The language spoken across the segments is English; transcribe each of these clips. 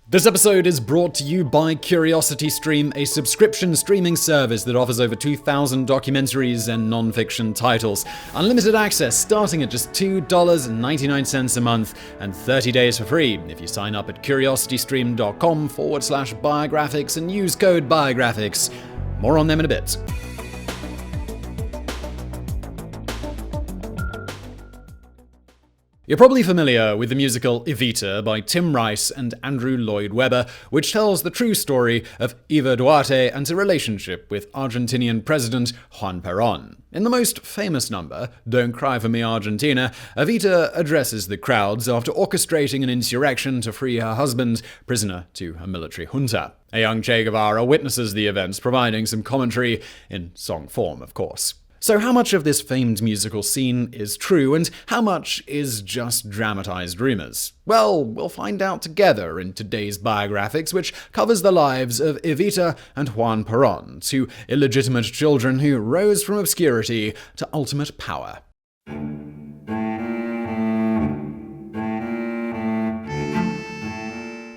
This episode is brought to you by CuriosityStream, a subscription streaming service that offers over 2,000 documentaries and non-fiction titles. Unlimited access starting at just $2.99 a month and 30 days for free if you sign up at curiositystream.com/biographics and use code biographics. More on them in a bit. You're probably familiar with the musical Evita by Tim Rice and Andrew Lloyd Webber, which tells the true story of Eva Duarte and her relationship with Argentinian President Juan Perón. In the most famous number, Don't Cry for Me, Argentina, Evita addresses the crowds after orchestrating an insurrection to free her husband, prisoner to a military junta. A young Che Guevara witnesses the events, providing some commentary in song form, of course. So how much of this famed musical scene is true, and how much is just dramatized rumors? Well, we'll find out together in today's Biographics, which covers the lives of Evita and Juan Perón, two illegitimate children who rose from obscurity to ultimate power.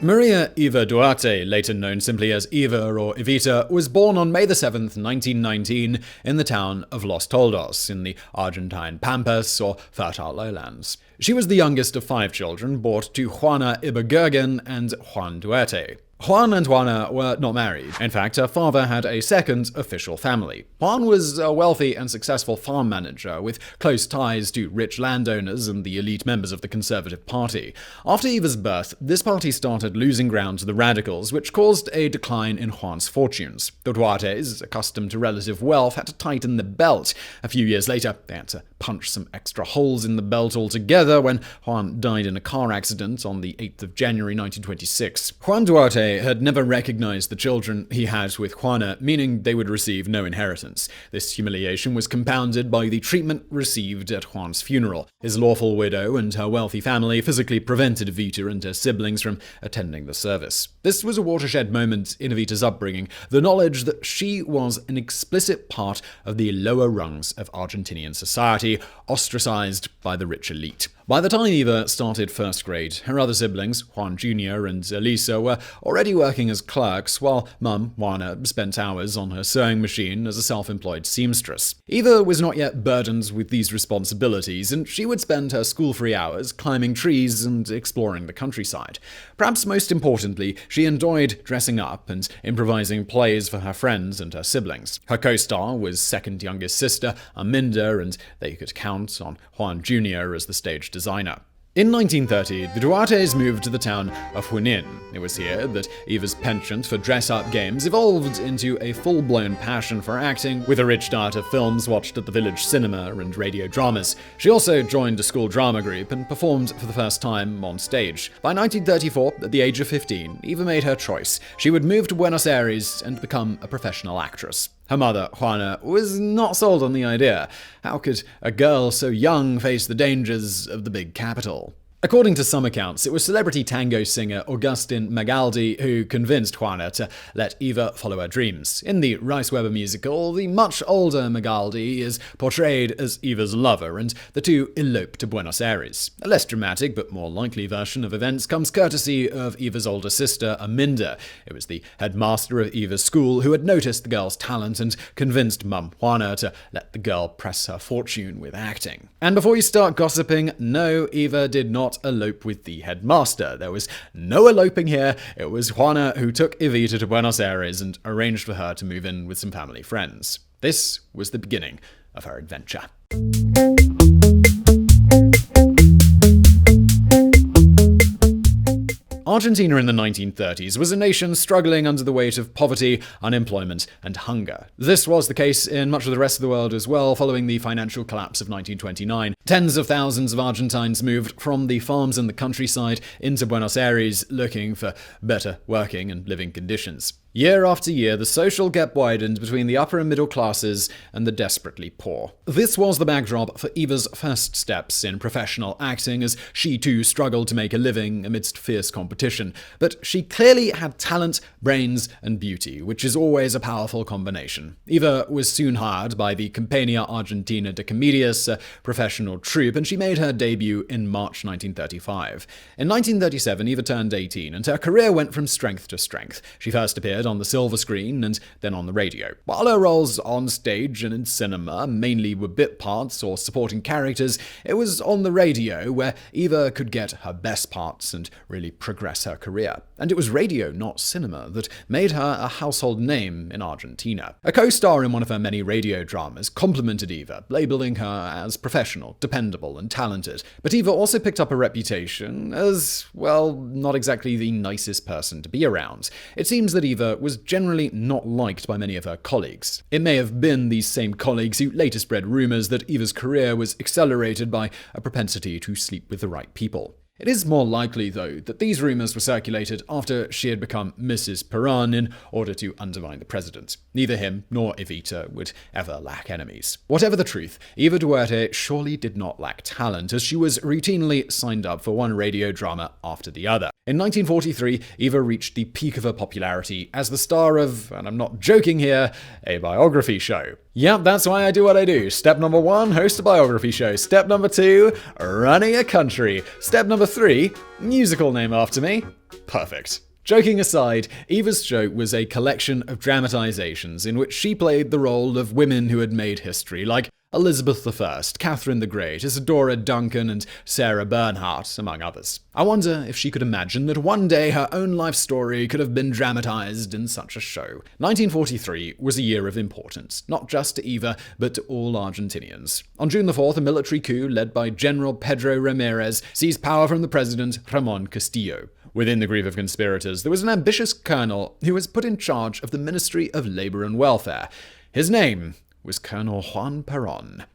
Maria Eva Duarte, later known simply as Eva or Evita, was born on May 7, 1919, in the town of Los Toldos, in the Argentine Pampas, or fertile lowlands. She was the youngest of 5 children, born to Juana Ibergergen and Juan Duarte. Juan and Juana were not married. In fact, her father had a second official family. Juan was a wealthy and successful farm manager with close ties to rich landowners and the elite members of the Conservative Party. After Eva's birth, this party started losing ground to the radicals, which caused a decline in Juan's fortunes. The Duartes, accustomed to relative wealth, had to tighten the belt. A few years later, they had to punch some extra holes in the belt altogether when Juan died in a car accident on the 8th of January 1926. Juan Duarte had never recognized the children he had with Juana, meaning they would receive no inheritance. This humiliation was compounded by the treatment received at Juan's funeral. His lawful widow and her wealthy family physically prevented Evita and her siblings from attending the service. This was a watershed moment in Evita's upbringing, the knowledge that she was an explicit part of the lower rungs of Argentinian society, ostracized by the rich elite. By the time Eva started first grade, her other siblings, Juan Jr. and Elisa, were already working as clerks, while Mum, Juana, spent hours on her sewing machine as a self-employed seamstress. Eva was not yet burdened with these responsibilities, and she would spend her school-free hours climbing trees and exploring the countryside. Perhaps most importantly, she enjoyed dressing up and improvising plays for her friends and her siblings. Her co-star was second youngest sister, Arminda, and they could count on Juan Jr. as the stage designer. In 1930, the Duartes moved to the town of Junín. It was here that Eva's penchant for dress-up games evolved into a full-blown passion for acting, with a rich diet of films watched at the village cinema and radio dramas. She also joined a school drama group and performed for the first time on stage. By 1934, at the age of 15, Eva made her choice. She would move to Buenos Aires and become a professional actress. Her mother, Juana, was not sold on the idea. How could a girl so young face the dangers of the big capital? According to some accounts, it was celebrity tango singer Agustin Magaldi who convinced Juana to let Eva follow her dreams. In the Rice-Webber musical, the much older Magaldi is portrayed as Eva's lover, and the two elope to Buenos Aires. A less dramatic but more likely version of events comes courtesy of Eva's older sister, Arminda. It was the headmaster of Eva's school who had noticed the girl's talent and convinced Mum Juana to let the girl press her fortune with acting. And before you start gossiping, no, Eva did not elope with the headmaster. There was no eloping here. It was Juana who took Evita to Buenos Aires and arranged for her to move in with some family friends. This was the beginning of her adventure. Argentina in the 1930s was a nation struggling under the weight of poverty, unemployment, and hunger. This was the case in much of the rest of the world as well, following the financial collapse of 1929. Tens of thousands of Argentines moved from the farms in the countryside into Buenos Aires looking for better working and living conditions. Year after year, the social gap widened between the upper and middle classes and the desperately poor. This was the backdrop for Eva's first steps in professional acting, as she too struggled to make a living amidst fierce competition. But she clearly had talent, brains, and beauty, which is always a powerful combination. Eva was soon hired by the Compañía Argentina de Comedias, a professional troupe, and she made her debut in March 1935. In 1937, Eva turned 18, and her career went from strength to strength. She first appeared on the silver screen and then on the radio. While her roles on stage and in cinema mainly were bit parts or supporting characters, it was on the radio where Eva could get her best parts and really progress her career. And it was radio, not cinema, that made her a household name in Argentina. A co-star in one of her many radio dramas complimented Eva, labeling her as professional, dependable, and talented. But Eva also picked up a reputation as, well, not exactly the nicest person to be around. It seems that Eva was generally not liked by many of her colleagues. It may have been these same colleagues who later spread rumors that Eva's career was accelerated by a propensity to sleep with the right people. It is more likely, though, that these rumors were circulated after she had become Mrs. Peron in order to undermine the president. Neither him nor Evita would ever lack enemies. Whatever the truth, Eva Duarte surely did not lack talent, as she was routinely signed up for one radio drama after the other. In 1943, Eva reached the peak of her popularity as the star of, and I'm not joking here, a biography show. Yep, that's why I do what I do. Step number 1, host a biography show. Step number 2, running a country. Step number 3, musical name after me. Perfect. Joking aside, Eva's show was a collection of dramatizations in which she played the role of women who had made history, like Elizabeth I, Catherine the Great, Isadora Duncan, and Sarah Bernhardt, among others. I wonder if she could imagine that one day her own life story could have been dramatized in such a show. 1943 was a year of importance, not just to Eva, but to all Argentinians. On June the 4th, a military coup led by General Pedro Ramírez seized power from the president Ramón Castillo. Within the group of conspirators, there was an ambitious colonel who was put in charge of the Ministry of Labor and Welfare. His name was Colonel Juan Perón.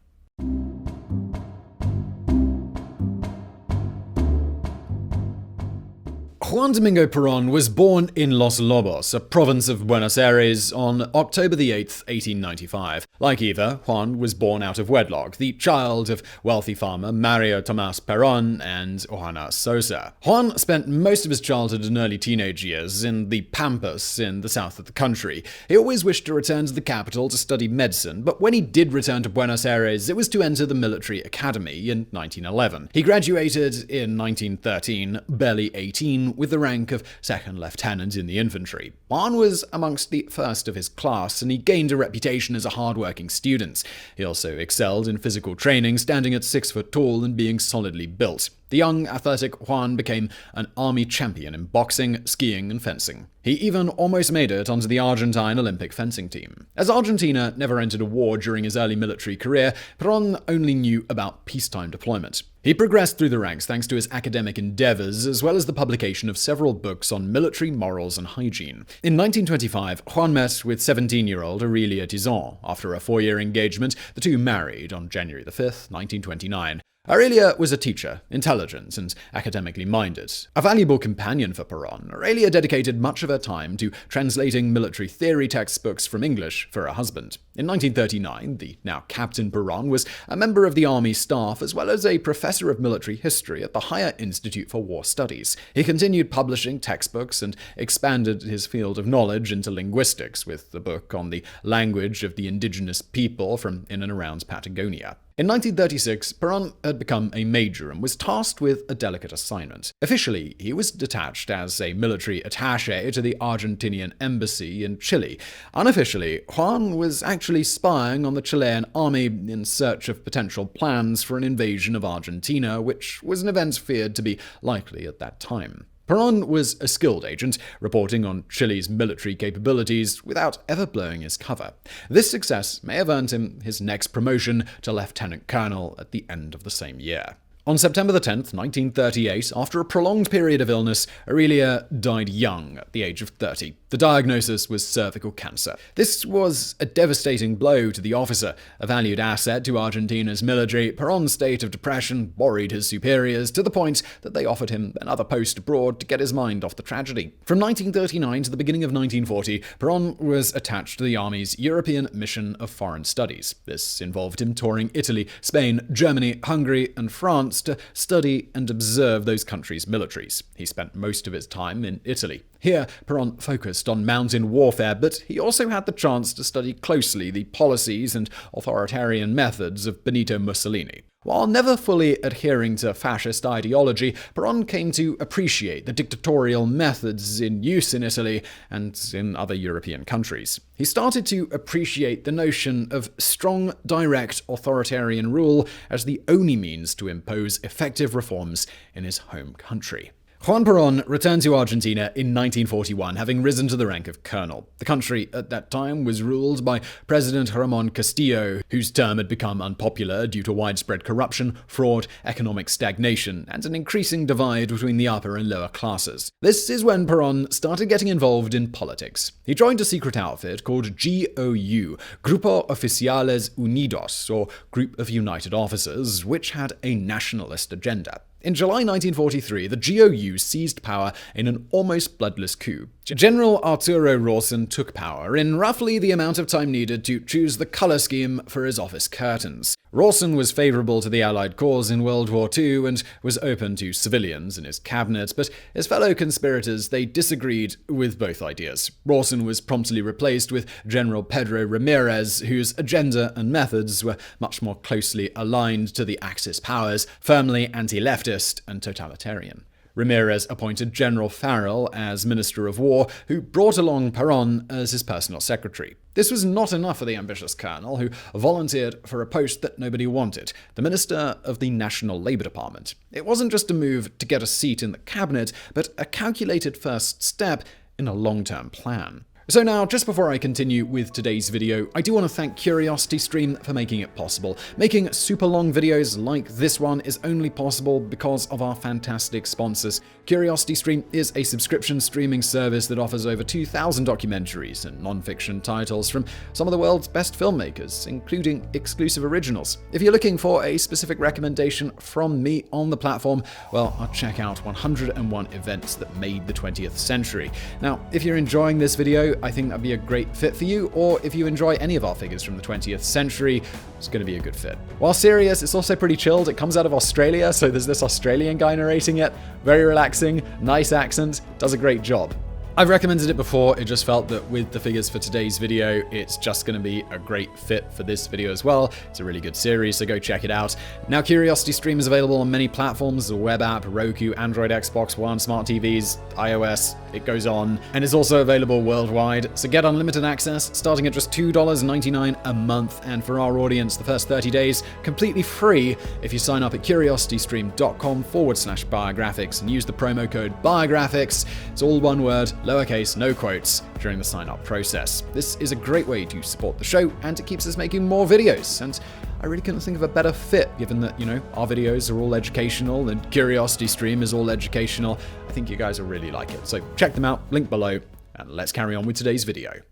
Juan Domingo Perón was born in Los Lobos, a province of Buenos Aires, on October 8, 1895. Like Eva, Juan was born out of wedlock, the child of wealthy farmer Mario Tomás Perón and Juana Sosa. Juan spent most of his childhood and early teenage years in the Pampas in the south of the country. He always wished to return to the capital to study medicine, but when he did return to Buenos Aires, it was to enter the military academy in 1911. He graduated in 1913, barely 18, with the rank of second lieutenant in the infantry. Juan was amongst the first of his class, and he gained a reputation as a hard-working student. He also excelled in physical training, standing at 6 foot tall and being solidly built. The young, athletic Juan became an army champion in boxing, skiing, and fencing. He even almost made it onto the Argentine Olympic fencing team. As Argentina never entered a war during his early military career, Perón only knew about peacetime deployment. He progressed through the ranks thanks to his academic endeavors, as well as the publication of several books on military morals and hygiene. In 1925, Juan met with 17-year-old Aurelia Tizón. After a 4-year engagement, the two married on January 5, 1929. Aurelia was a teacher, intelligent and academically minded. A valuable companion for Perón, Aurelia dedicated much of her time to translating military theory textbooks from English for her husband. In 1939, the now Captain Perón was a member of the army staff as well as a professor of military history at the Higher Institute for War Studies. He continued publishing textbooks and expanded his field of knowledge into linguistics with the book on the language of the indigenous people from in and around Patagonia. In 1936, Perón had become a major and was tasked with a delicate assignment. Officially, he was detached as a military attaché to the Argentinian embassy in Chile. Unofficially, Juan was actually spying on the Chilean army in search of potential plans for an invasion of Argentina, which was an event feared to be likely at that time. Perón was a skilled agent, reporting on Chile's military capabilities without ever blowing his cover. This success may have earned him his next promotion to lieutenant colonel at the end of the same year. On September 10, 1938, after a prolonged period of illness, Aurelia died young at the age of 30. The diagnosis was cervical cancer. This was a devastating blow to the officer, a valued asset to Argentina's military. Perón's state of depression worried his superiors to the point that they offered him another post abroad to get his mind off the tragedy. From 1939 to the beginning of 1940, Perón was attached to the Army's European Mission of Foreign Studies. This involved him touring Italy, Spain, Germany, Hungary, and France to study and observe those countries' militaries. He spent most of his time in Italy. Here, Perón focused on mountain warfare, but he also had the chance to study closely the policies and authoritarian methods of Benito Mussolini. While never fully adhering to fascist ideology, Perón came to appreciate the dictatorial methods in use in Italy and in other European countries. He started to appreciate the notion of strong, direct authoritarian rule as the only means to impose effective reforms in his home country. Juan Perón returned to Argentina in 1941, having risen to the rank of colonel. The country at that time was ruled by President Ramón Castillo, whose term had become unpopular due to widespread corruption, fraud, economic stagnation, and an increasing divide between the upper and lower classes. This is when Perón started getting involved in politics. He joined a secret outfit called GOU, Grupo Oficiales Unidos, or Group of United Officers, which had a nationalist agenda. In July 1943, the GOU seized power in an almost bloodless coup. General Arturo Rawson took power in roughly the amount of time needed to choose the color scheme for his office curtains. Rawson was favorable to the Allied cause in World War II and was open to civilians in his cabinet, but his fellow conspirators, they disagreed with both ideas. Rawson was promptly replaced with General Pedro Ramírez, whose agenda and methods were much more closely aligned to the Axis powers, firmly anti-leftist and totalitarian. Ramírez appointed General Farrell as Minister of War, who brought along Perón as his personal secretary. This was not enough for the ambitious colonel, who volunteered for a post that nobody wanted, the Minister of the National Labour Department. It wasn't just a move to get a seat in the cabinet, but a calculated first step in a long-term plan. So now, just before I continue with today's video, I do want to thank CuriosityStream for making it possible. Making super long videos like this one is only possible because of our fantastic sponsors. CuriosityStream is a subscription streaming service that offers over 2,000 documentaries and non-fiction titles from some of the world's best filmmakers, including exclusive originals. If you're looking for a specific recommendation from me on the platform, well, I'll check out 101 events that made the 20th century. Now, if you're enjoying this video, I think that'd be a great fit for you, or if you enjoy any of our figures from the 20th century, it's going to be a good fit. While serious, it's also pretty chilled. It comes out of Australia, so there's this Australian guy narrating it. Very relaxing, nice accent, does a great job. I've recommended it before, it just felt that with the figures for today's video, it's just going to be a great fit for this video as well. It's a really good series, so go check it out. Now, CuriosityStream is available on many platforms, the web app, Roku, Android, Xbox One, smart TVs, iOS, it goes on, and it's also available worldwide, so get unlimited access, starting at just $2.99 a month, and for our audience, the first 30 days, completely free if you sign up at curiositystream.com/biographics and use the promo code biographics. It's all one word, lowercase, no quotes, during the sign-up process. This is a great way to support the show, and it keeps us making more videos, and I really couldn't think of a better fit, given that, our videos are all educational, and CuriosityStream is all educational. I think you guys will really like it. So check them out, link below, and let's carry on with today's video.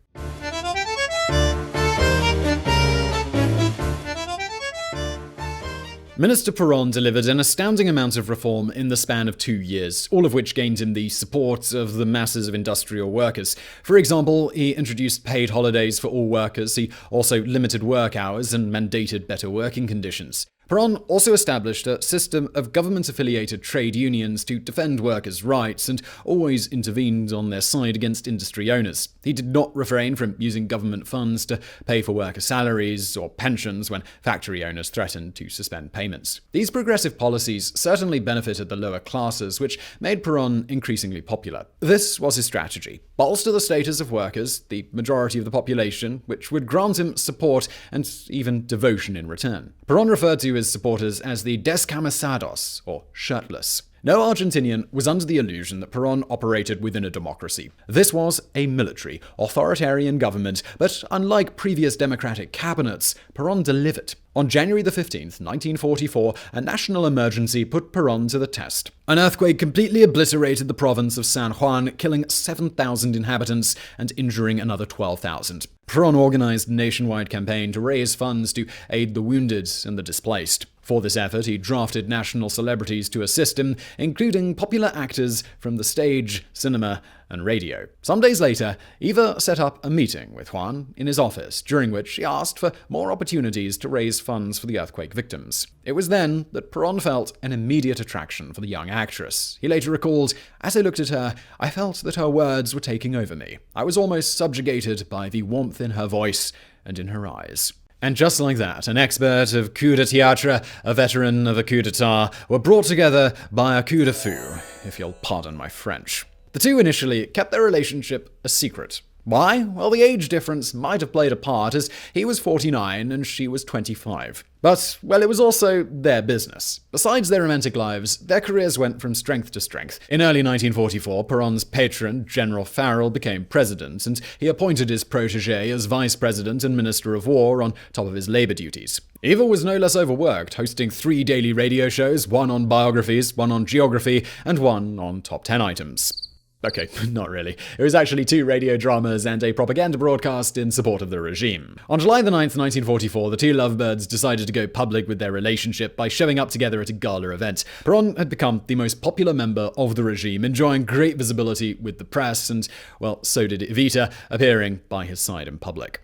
Minister Perón delivered an astounding amount of reform in the span of 2 years, all of which gained him the support of the masses of industrial workers. For example, he introduced paid holidays for all workers, he also limited work hours and mandated better working conditions. Perón also established a system of government-affiliated trade unions to defend workers' rights and always intervened on their side against industry owners. He did not refrain from using government funds to pay for worker salaries or pensions when factory owners threatened to suspend payments. These progressive policies certainly benefited the lower classes, which made Perón increasingly popular. This was his strategy: bolster the status of workers, the majority of the population, which would grant him support and even devotion in return. Perón referred to his supporters as the descamisados, or shirtless. No Argentinian was under the illusion that Perón operated within a democracy. This was a military, authoritarian government, but unlike previous democratic cabinets, Perón delivered. On January 15th, 1944, a national emergency put Perón to the test. An earthquake completely obliterated the province of San Juan, killing 7,000 inhabitants and injuring another 12,000. Perón organized a nationwide campaign to raise funds to aid the wounded and the displaced. For this effort, he drafted national celebrities to assist him, including popular actors from the stage, cinema, and radio. Some days later, Eva set up a meeting with Juan in his office, during which she asked for more opportunities to raise funds for the earthquake victims. It was then that Perón felt an immediate attraction for the young actress. He later recalled, "As I looked at her, I felt that her words were taking over me. I was almost subjugated by the warmth in her voice and in her eyes." And just like that, an expert of coup de théâtre, a veteran of a coup d'etat, were brought together by a coup de fou, if you'll pardon my French. The two initially kept their relationship a secret. Why? Well, the age difference might have played a part, as he was 49 and she was 25. But, well, it was also their business. Besides their romantic lives, their careers went from strength to strength. In early 1944, Perón's patron, General Farrell, became president, and he appointed his protege as vice president and minister of war on top of his labor duties. Eva was no less overworked, hosting 3 daily radio shows, one on biographies, one on geography, and one on top 10 items. Okay, not really. It was actually 2 radio dramas and a propaganda broadcast in support of the regime. On July 9th, 1944, the two lovebirds decided to go public with their relationship by showing up together at a gala event. Perón had become the most popular member of the regime, enjoying great visibility with the press, and, well, so did Evita, appearing by his side in public.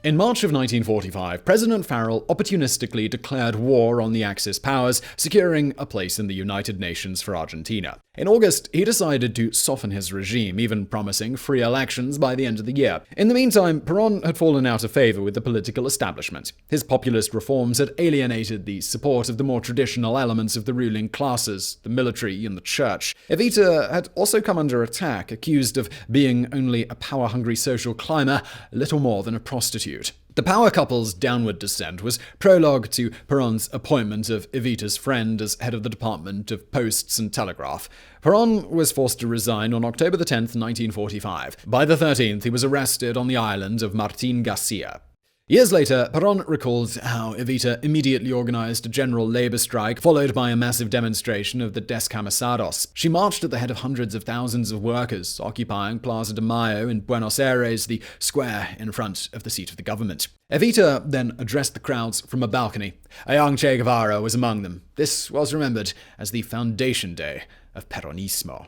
In March of 1945, President Farrell opportunistically declared war on the Axis powers, securing a place in the United Nations for Argentina. In August, he decided to soften his regime, even promising free elections by the end of the year. In the meantime, Perón had fallen out of favor with the political establishment. His populist reforms had alienated the support of the more traditional elements of the ruling classes, the military and the church. Evita had also come under attack, accused of being only a power-hungry social climber, little more than a prostitute. The power couple's downward descent was prologue to Perón's appointment of Evita's friend as head of the Department of Posts and Telegraph. Perón was forced to resign on October 10, 1945. By the 13th, he was arrested on the island of Martín García. Years later, Perón recalled how Evita immediately organized a general labor strike, followed by a massive demonstration of the descamisados. She marched at the head of hundreds of thousands of workers, occupying Plaza de Mayo in Buenos Aires, the square in front of the seat of the government. Evita then addressed the crowds from a balcony. A young Che Guevara was among them. This was remembered as the foundation day of Peronismo.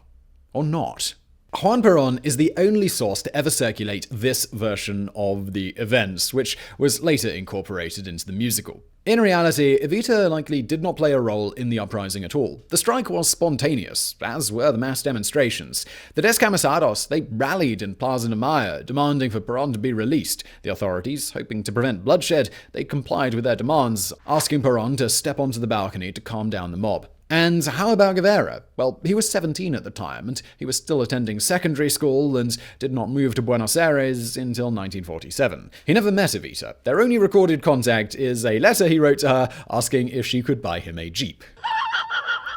Or not. Juan Perón is the only source to ever circulate this version of the events, which was later incorporated into the musical. In reality, Evita likely did not play a role in the uprising at all. The strike was spontaneous, as were the mass demonstrations. The descamisados, they rallied in Plaza de Mayo, demanding for Perón to be released. The authorities, hoping to prevent bloodshed, they complied with their demands, asking Perón to step onto the balcony to calm down the mob. And how about Guevara? Well, he was 17 at the time, and he was still attending secondary school and did not move to Buenos Aires until 1947. He never met Evita. Their only recorded contact is a letter he wrote to her asking if she could buy him a Jeep.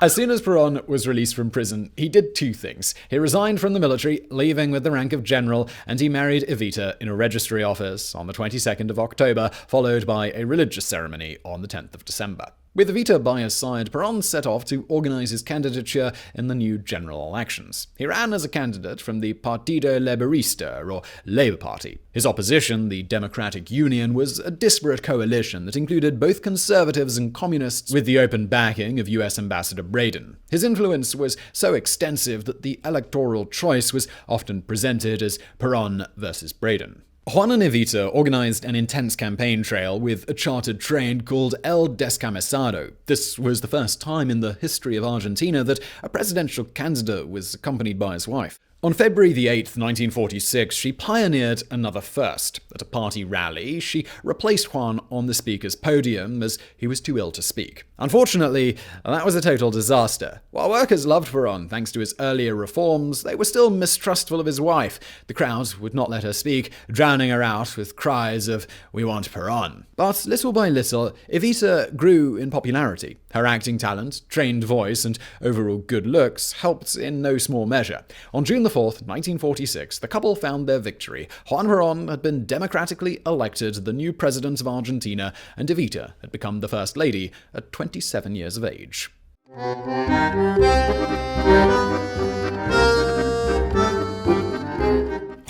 As soon as Perón was released from prison, he did 2 things. He resigned from the military, leaving with the rank of general, and he married Evita in a registry office on the 22nd of October, followed by a religious ceremony on the 10th of December. With Evita by his side, Perón set off to organize his candidature in the new general elections. He ran as a candidate from the Partido Laborista, or Labour Party. His opposition, the Democratic Union, was a disparate coalition that included both conservatives and communists, with the open backing of US Ambassador Braden. His influence was so extensive that the electoral choice was often presented as Perón versus Braden. Juan and Evita organized an intense campaign trail with a chartered train called El Descamisado. This was the first time in the history of Argentina that a presidential candidate was accompanied by his wife. On February the 8th, 1946, she pioneered another first. At a party rally, she replaced Juan on the speaker's podium as he was too ill to speak. Unfortunately, that was a total disaster. While workers loved Perón thanks to his earlier reforms, they were still mistrustful of his wife. The crowd would not let her speak, drowning her out with cries of, "We want Perón." But little by little, Evita grew in popularity. Her acting talent, trained voice, and overall good looks helped in no small measure. On June 4th, 1946, the couple found their victory. Juan Perón had been democratically elected the new president of Argentina, and Evita had become the first lady at 27 years of age.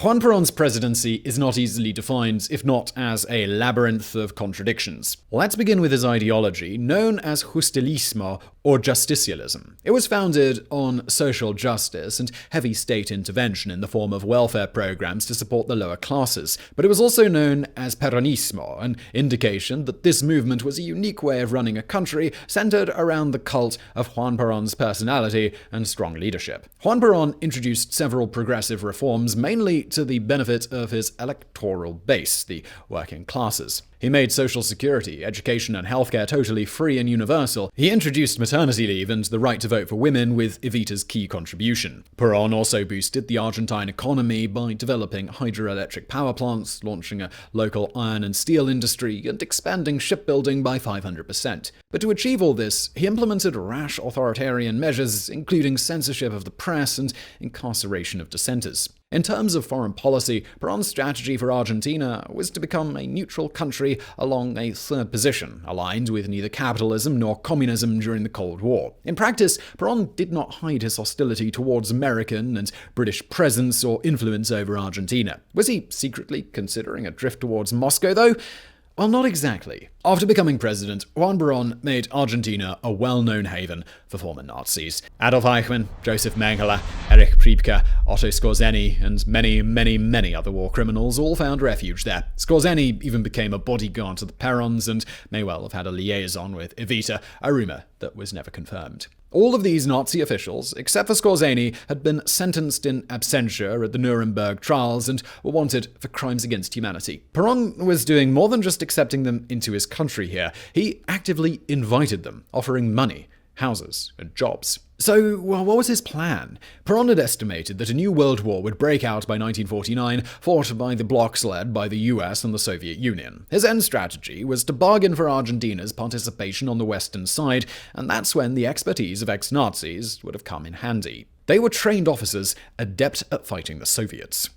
Juan Perón's presidency is not easily defined, if not as a labyrinth of contradictions. Let's begin with his ideology, known as Justicialismo, or justicialism. It was founded on social justice and heavy state intervention in the form of welfare programs to support the lower classes, but it was also known as Peronismo, an indication that this movement was a unique way of running a country centered around the cult of Juan Perón's personality and strong leadership. Juan Perón introduced several progressive reforms, mainly to the benefit of his electoral base, the working classes. He made social security, education, and healthcare totally free and universal. He introduced maternity leave and the right to vote for women, with Evita's key contribution. Perón also boosted the Argentine economy by developing hydroelectric power plants, launching a local iron and steel industry, and expanding shipbuilding by 500%. But to achieve all this, he implemented rash authoritarian measures, including censorship of the press and incarceration of dissenters. In terms of foreign policy, Perón's strategy for Argentina was to become a neutral country along a third position, aligned with neither capitalism nor communism during the Cold War. In practice, Perón did not hide his hostility towards American and British presence or influence over Argentina. Was he secretly considering a drift towards Moscow, though? Well, not exactly. After becoming president, Juan Perón made Argentina a well-known haven for former Nazis. Adolf Eichmann, Joseph Mengele, Erich Priebke, Otto Skorzeny, and many other war criminals all found refuge there. Skorzeny even became a bodyguard to the Perons and may well have had a liaison with Evita, a rumor that was never confirmed. All of these Nazi officials, except for Skorzeny, had been sentenced in absentia at the Nuremberg Trials and were wanted for crimes against humanity. Perón was doing more than just accepting them into his country here. He actively invited them, offering money, houses, and jobs. So, what was his plan? Perón had estimated that a new world war would break out by 1949, fought by the blocs led by the US and the Soviet Union. His end strategy was to bargain for Argentina's participation on the western side, and that's when the expertise of ex-Nazis would have come in handy. They were trained officers adept at fighting the Soviets.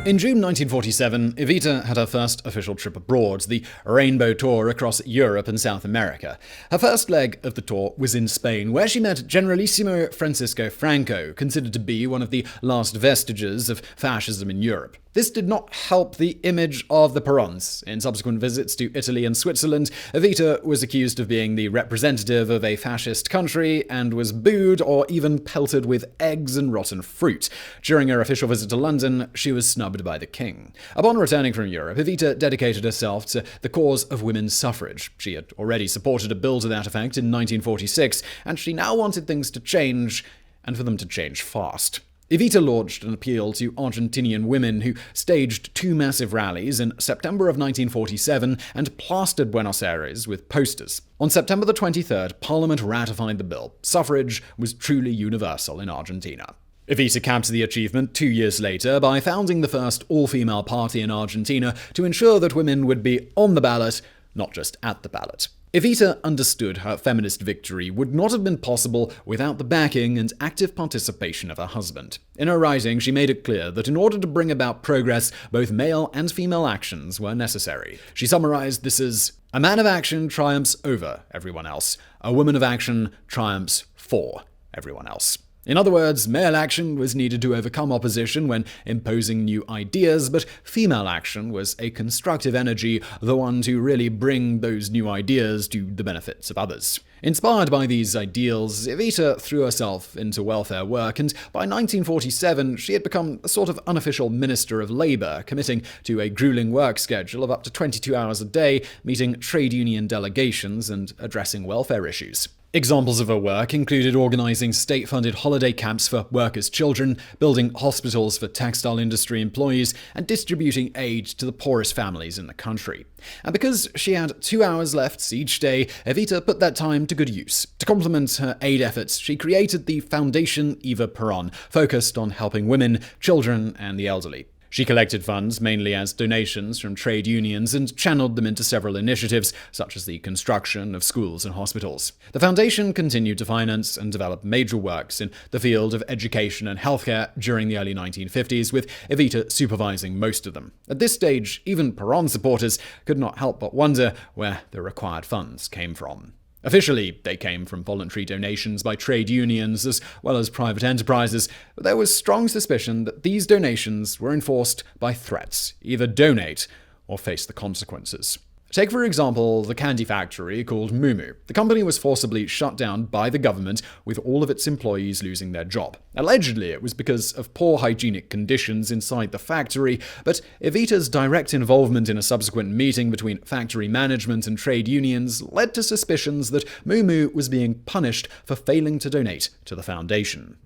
In June 1947, Evita had her first official trip abroad, the Rainbow Tour across Europe and South America. Her first leg of the tour was in Spain, where she met Generalissimo Francisco Franco, considered to be one of the last vestiges of fascism in Europe. This did not help the image of the Perons. In subsequent visits to Italy and Switzerland, Evita was accused of being the representative of a fascist country and was booed or even pelted with eggs and rotten fruit. During her official visit to London, she was snubbed by the king. Upon returning from Europe, Evita dedicated herself to the cause of women's suffrage. She had already supported a bill to that effect in 1946, and she now wanted things to change, and for them to change fast. Evita launched an appeal to Argentinian women who staged two massive rallies in September of 1947 and plastered Buenos Aires with posters. On September the 23rd, Parliament ratified the bill. Suffrage was truly universal in Argentina. Evita capped the achievement 2 years later by founding the first all-female party in Argentina to ensure that women would be on the ballot, not just at the ballot. Evita understood her feminist victory would not have been possible without the backing and active participation of her husband. In her writing, she made it clear that in order to bring about progress, both male and female actions were necessary. She summarized this as, "A man of action triumphs over everyone else. A woman of action triumphs for everyone else." In other words, male action was needed to overcome opposition when imposing new ideas, but female action was a constructive energy, the one to really bring those new ideas to the benefits of others. Inspired by these ideals, Evita threw herself into welfare work, and by 1947 she had become a sort of unofficial minister of labor, committing to a grueling work schedule of up to 22 hours a day, meeting trade union delegations and addressing welfare issues. Examples of her work included organizing state-funded holiday camps for workers' children, building hospitals for textile industry employees, and distributing aid to the poorest families in the country. And because she had 2 hours left each day, Evita put that time to good use. To complement her aid efforts, she created the Foundation Eva Perón, focused on helping women, children, and the elderly. She collected funds mainly as donations from trade unions and channeled them into several initiatives, such as the construction of schools and hospitals. The foundation continued to finance and develop major works in the field of education and healthcare during the early 1950s, with Evita supervising most of them. At this stage, even Perón supporters could not help but wonder where the required funds came from. Officially, they came from voluntary donations by trade unions as well as private enterprises, but there was strong suspicion that these donations were enforced by threats: either donate or face the consequences. Take, for example, the candy factory called Mumu. The company was forcibly shut down by the government, with all of its employees losing their job. Allegedly, it was because of poor hygienic conditions inside the factory, but Evita's direct involvement in a subsequent meeting between factory management and trade unions led to suspicions that Mumu was being punished for failing to donate to the foundation.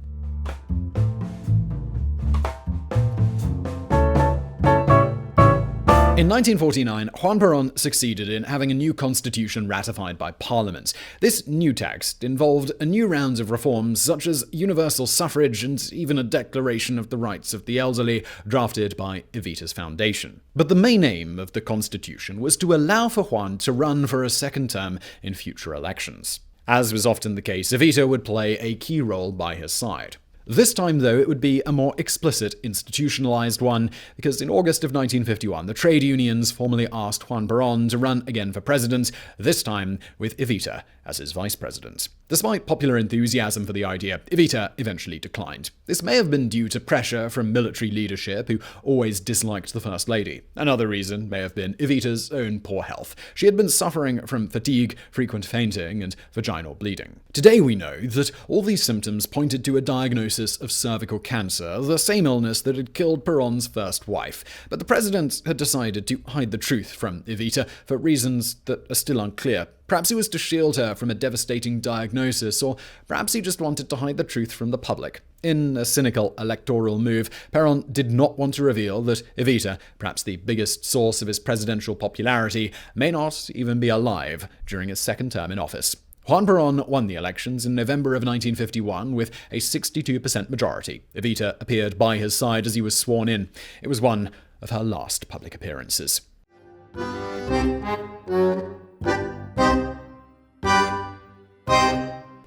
In 1949, Juan Perón succeeded in having a new constitution ratified by Parliament. This new text involved a new round of reforms such as universal suffrage and even a declaration of the rights of the elderly, drafted by Evita's foundation. But the main aim of the constitution was to allow for Juan to run for a second term in future elections. As was often the case, Evita would play a key role by his side. This time, though, it would be a more explicit, institutionalized one, because in August of 1951, the trade unions formally asked Juan Perón to run again for president, this time with Evita as his vice president. Despite popular enthusiasm for the idea, Evita eventually declined. This may have been due to pressure from military leadership, who always disliked the First Lady. Another reason may have been Evita's own poor health. She had been suffering from fatigue, frequent fainting, and vaginal bleeding. Today we know that all these symptoms pointed to a diagnosis of cervical cancer, the same illness that had killed Perón's first wife. But the president had decided to hide the truth from Evita for reasons that are still unclear. Perhaps it was to shield her from a devastating diagnosis, or perhaps he just wanted to hide the truth from the public. In a cynical electoral move, Perón did not want to reveal that Evita, perhaps the biggest source of his presidential popularity, may not even be alive during his second term in office. Juan Perón won the elections in November of 1951 with a 62% majority. Evita appeared by his side as he was sworn in. It was one of her last public appearances.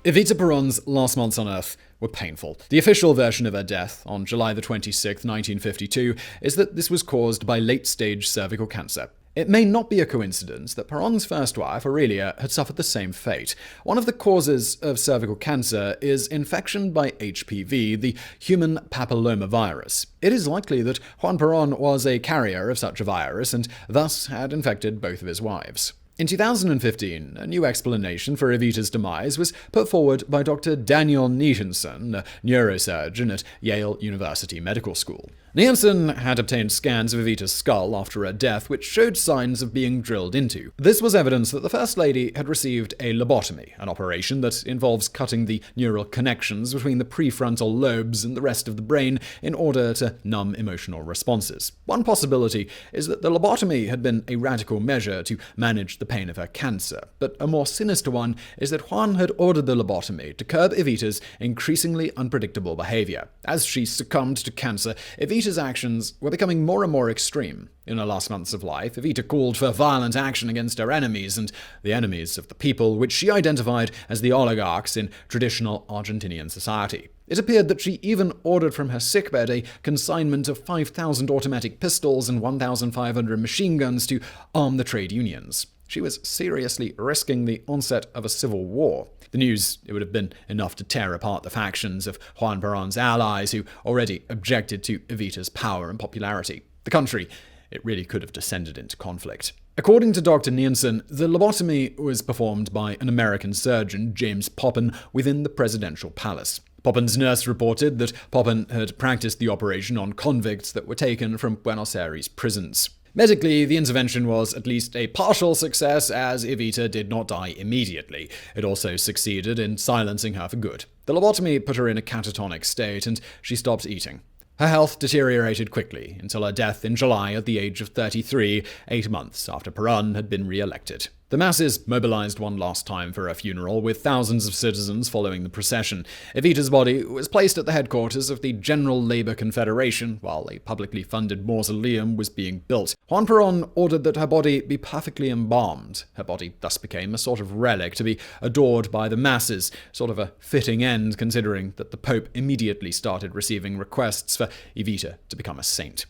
Evita Perón's last months on Earth were painful. The official version of her death, on July 26, 1952, is that this was caused by late-stage cervical cancer. It may not be a coincidence that Perón's first wife, Aurelia, had suffered the same fate. One of the causes of cervical cancer is infection by HPV, the human papillomavirus. It is likely that Juan Perón was a carrier of such a virus and thus had infected both of his wives. In 2015, a new explanation for Evita's demise was put forward by Dr. Daniel Nijensen, a neurosurgeon at Yale University Medical School. Nijensen had obtained scans of Evita's skull after her death, which showed signs of being drilled into. This was evidence that the First Lady had received a lobotomy, an operation that involves cutting the neural connections between the prefrontal lobes and the rest of the brain in order to numb emotional responses. One possibility is that the lobotomy had been a radical measure to manage the pain of her cancer, but a more sinister one is that Juan had ordered the lobotomy to curb Evita's increasingly unpredictable behavior. As she succumbed to cancer, Evita's actions were becoming more and more extreme. In her last months of life, Evita called for violent action against her enemies and the enemies of the people, which she identified as the oligarchs in traditional Argentinian society. It appeared that she even ordered from her sickbed a consignment of 5,000 automatic pistols and 1,500 machine guns to arm the trade unions. She was seriously risking the onset of a civil war. The news, it would have been enough to tear apart the factions of Juan Perón's allies who already objected to Evita's power and popularity. The country, it really could have descended into conflict. According to Dr. Nielsen, the lobotomy was performed by an American surgeon, James Poppen, within the presidential palace. Poppen's nurse reported that Poppen had practiced the operation on convicts that were taken from Buenos Aires prisons. Medically, the intervention was at least a partial success, as Evita did not die immediately. It also succeeded in silencing her for good. The lobotomy put her in a catatonic state, and she stopped eating. Her health deteriorated quickly until her death in July at the age of 33, 8 months after Peron had been re-elected. The masses mobilized one last time for her funeral, with thousands of citizens following the procession. Evita's body was placed at the headquarters of the General Labor Confederation, while a publicly funded mausoleum was being built. Juan Perón ordered that her body be perfectly embalmed. Her body thus became a sort of relic to be adored by the masses, sort of a fitting end considering that the Pope immediately started receiving requests for Evita to become a saint.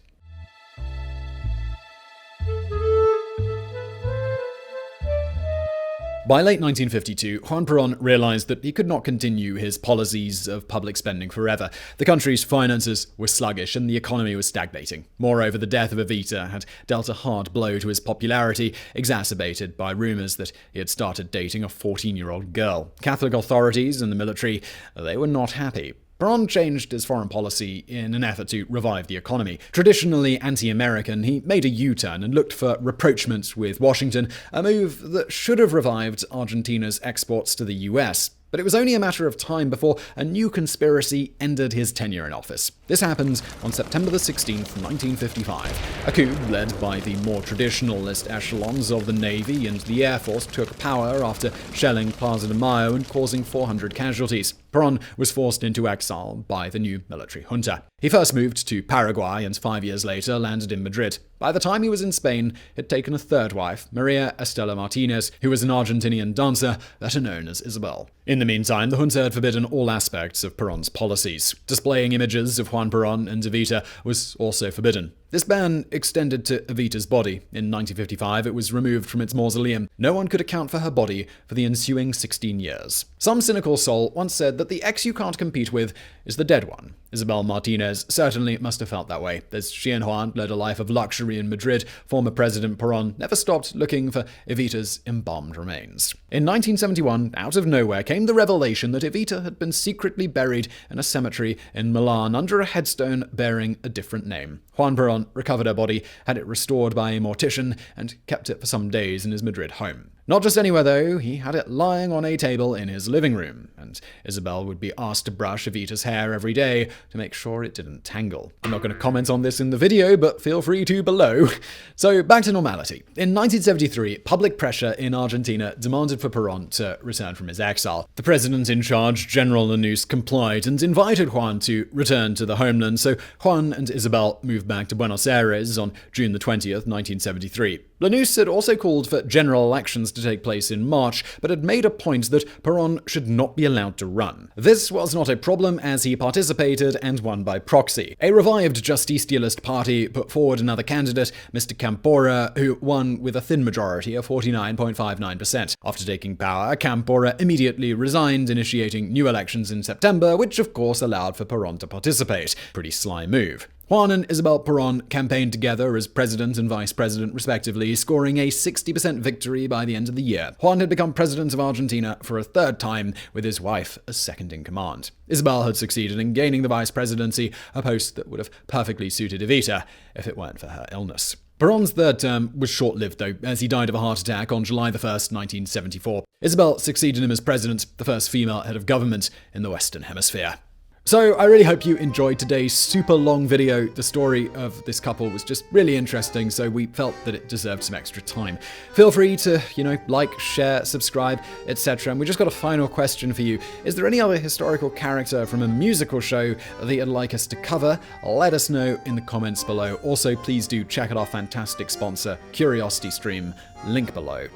By late 1952, Juan Perón realized that he could not continue his policies of public spending forever. The country's finances were sluggish and the economy was stagnating. Moreover, the death of Evita had dealt a hard blow to his popularity, exacerbated by rumors that he had started dating a 14-year-old girl. Catholic authorities and the military, they were not happy. Perón changed his foreign policy in an effort to revive the economy. Traditionally anti-American, he made a U-turn and looked for rapprochement with Washington, a move that should have revived Argentina's exports to the US. But it was only a matter of time before a new conspiracy ended his tenure in office. This happened on September 16, 1955. A coup led by the more traditionalist echelons of the Navy and the Air Force took power after shelling Plaza de Mayo and causing 400 casualties. Perón was forced into exile by the new military junta. He first moved to Paraguay and 5 years later landed in Madrid. By the time he was in Spain, he had taken a third wife, Maria Estela Martinez, who was an Argentinian dancer, better known as Isabel. In the meantime, the junta had forbidden all aspects of Perón's policies. Displaying images of Juan Perón and Evita was also forbidden. This ban extended to Evita's body. In 1955, it was removed from its mausoleum. No one could account for her body for the ensuing 16 years. Some cynical soul once said that the ex you can't compete with is the dead one. Isabel Martinez certainly must have felt that way. As she and Juan led a life of luxury in Madrid, former President Perón never stopped looking for Evita's embalmed remains. In 1971, out of nowhere came the revelation that Evita had been secretly buried in a cemetery in Milan under a headstone bearing a different name. Juan Perón recovered her body, had it restored by a mortician, and kept it for some days in his Madrid home. Not just anywhere though, he had it lying on a table in his living room, and Isabel would be asked to brush Evita's hair every day to make sure it didn't tangle. I'm not going to comment on this in the video, but feel free to below. So back to normality. In 1973, public pressure in Argentina demanded for Perón to return from his exile. The president in charge, General Lanús, complied and invited Juan to return to the homeland, so Juan and Isabel moved back to Buenos Aires on June 20th, 1973. Lanús had also called for general elections to take place in March, but had made a point that Perón should not be allowed to run. This was not a problem as he participated and won by proxy. A revived Justicialist party put forward another candidate, Mr. Campora, who won with a thin majority of 49.59%. After taking power, Campora immediately resigned, initiating new elections in September, which of course allowed for Perón to participate. Pretty sly move. Juan and Isabel Perón campaigned together as president and vice president respectively, scoring a 60% victory by the end of the year. Juan had become president of Argentina for a third time, with his wife as second in command. Isabel had succeeded in gaining the vice presidency, a post that would have perfectly suited Evita if it weren't for her illness. Perón's third term was short-lived, though, as he died of a heart attack on July 1st, 1974. Isabel succeeded him as president, the first female head of government in the Western Hemisphere. So I really hope you enjoyed today's super long video. The story of this couple was just really interesting, so we felt that it deserved some extra time. Feel free to, like, share, subscribe, etc. And we just got a final question for you. Is there any other historical character from a musical show that you'd like us to cover? Let us know in the comments below. Also, please do check out our fantastic sponsor, CuriosityStream, link below.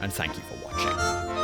And thank you for watching.